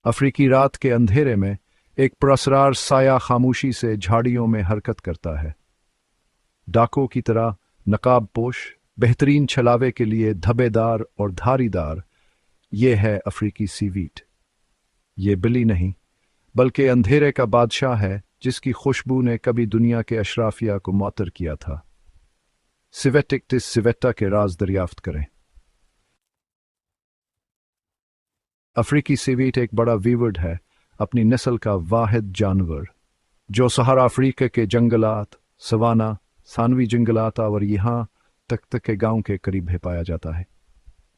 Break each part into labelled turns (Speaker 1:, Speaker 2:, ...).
Speaker 1: अफ्रीकी रात के अंधेरे में एक पुरस्रार साया खामोशी से झाड़ियों में हरकत करता है। डाकों की तरह नकाबपोश, बेहतरीन छलावे के लिए धब्बेदार और धारीदार, ये है अफ्रीकी सीवीट। ये बिल्ली नहीं, बल्कि अंधेरे का बादशाह है जिसकी खुशबू ने कभी दुनिया के अशराफिया को मुअत्तर किया था। सिवेटिक्टिस सिवेटा के राज दरियाफ्त करें। अफ्रीकी सीवीट एक बड़ा वीवर्ड है, अपनी नस्ल का वाहिद जानवर, जो सहारा अफ्रीका के जंगलात, सवाना, सानवी जंगलात और यहाँ तक के गांव के करीब है पाया जाता है।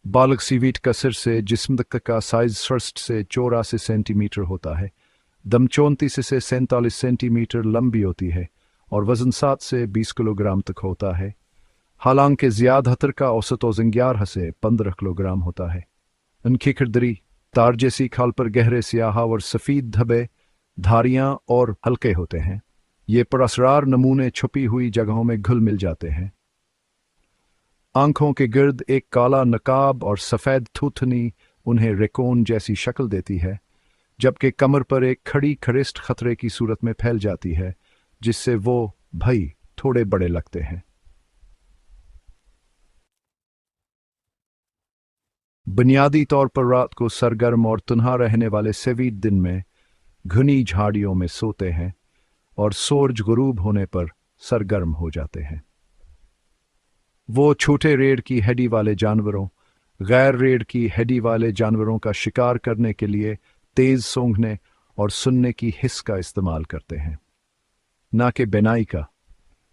Speaker 1: बालक सीवीट का सिर से जिस्म तक का साइज 60 से 84 सेंटीमीटर होता है। दम 34 से 47 सेंटीमीटर लंबी होती है और वजन 7 से 20 किलोग्राम तक होता है। हालांकि ज़्यादातर का औसत वजन 11 से 15 किलोग्राम होता है। उनकी खिरदरी तार जैसी खाल पर गहरे स्याह और सफ़ेद धब्बे, धारियां और हल्के होते हैं। ये पुरस्रार नमूने छुपी हुई जगहों में घुल मिल जाते हैं। आंखों के गिर्द एक काला नकाब और सफ़ेद थूथनी उन्हें रेकोन जैसी शक्ल देती है, जबकि कमर पर एक खड़ी खरिस्ट खतरे की सूरत में फैल जाती है, जिससे वो भाई थोड़े बड़े लगते हैं। बुनियादी तौर पर रात को सरगर्म और तन्हा रहने वाले सेवीट दिन में घनी झाड़ियों में सोते हैं और सूरज गुरूब होने पर सरगर्म हो जाते हैं। वो छोटे रेड की हेडी वाले जानवरों, गैर रेड की हेडी वाले जानवरों का शिकार करने के लिए तेज सूंघने और सुनने की हिस्स का इस्तेमाल करते हैं, ना कि बेनाई का।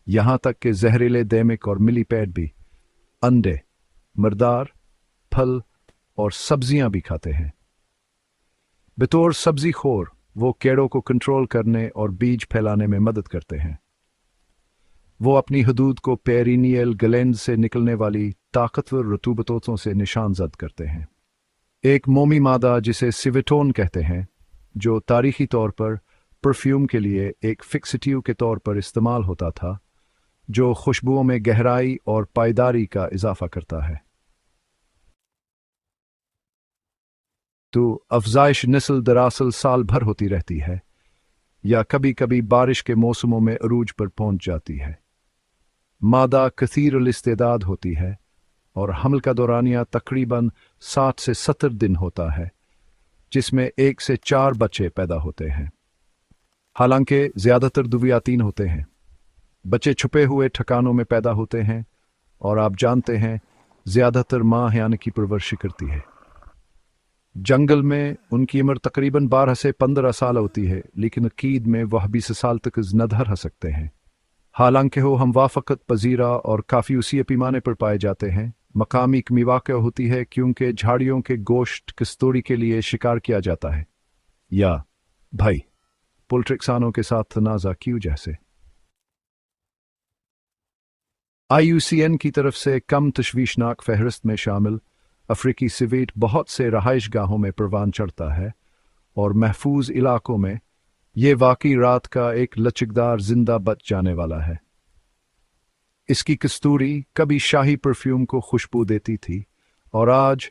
Speaker 1: यहां तक कि जहरीले देमिक और मिलीपैड भी अंडे, मर्दार, फल और सब्जियां भी खाते हैं। बतौर सब्जी खोर वो कीड़ों को कंट्रोल करने और बीज फैलाने में मदद करते हैं। वो अपनी हदूद को पेरिनियल ग्लैंड से निकलने वाली ताकतवर रतूबतों से निशानजद करते हैं। एक मोमी मादा जिसे सिवेटोन कहते हैं, जो तारीखी तौर पर परफ्यूम के लिए एक फिक्सेटिव के तौर पर इस्तेमाल होता था, जो खुशबुओं में गहराई और पायदारी का इजाफा करता है। तो अफजाइश नस्ल दरअसल साल भर होती रहती है, या कभी कभी बारिश के मौसमों में अरूज पर पहुंच जाती है। मादा कसीरुल इस्तेदाद होती है और हमल का दौरानिया तकरीबन 60 से 70 दिन होता है, जिसमें 1 से 4 बच्चे पैदा होते हैं। हालांकि ज़्यादातर दुवियातीन होते हैं। बच्चे छुपे हुए ठिकानों में पैदा होते हैं और आप जानते हैं ज़्यादातर माँ यानी की परवरिश करती है। जंगल में उनकी उम्र तकरीबन 12 से 15 साल होती है, लेकिन अकीद में वह 20 साल तक ज़िंदा रह सकते हैं। हालांकि वो हम वाफ़क़त पजीरा और काफ़ी उसी पैमाने पर पाए जाते हैं। मकामी कमी वाक़या होती है क्योंकि झाड़ियों के गोश्त कस्तूरी के लिए शिकार किया जाता है, या भाई पोल्ट्रिक्सानों के साथ तनाज़ा क्यों जैसे। IUCN की तरफ से कम तशवीशनाक फहरिस्त में शामिल अफ्रीकी सिवेट बहुत से रहाइश गाहों में परवान चढ़ता है और महफूज इलाकों में ये वाकई रात का एक लचकदार जिंदा बच जाने वाला है। इसकी कस्तूरी कभी शाही परफ्यूम को खुशबू देती थी और आज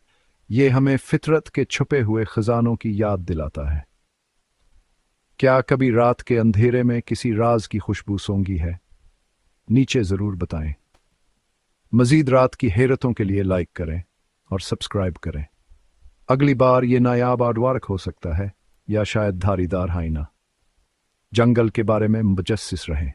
Speaker 1: ये हमें फितरत के छुपे हुए खजानों की याद दिलाता है। क्या कभी रात के अंधेरे में किसी राज की खुशबू सूंघी है? नीचे ज़रूर बताएं। मज़ीद रात की हैरतों के लिए लाइक करें और सब्सक्राइब करें। अगली बार ये नायाब आर्टवर्क हो सकता है, या शायद धारीदार हाइना। जंगल के बारे में मुजस्सिस रहें।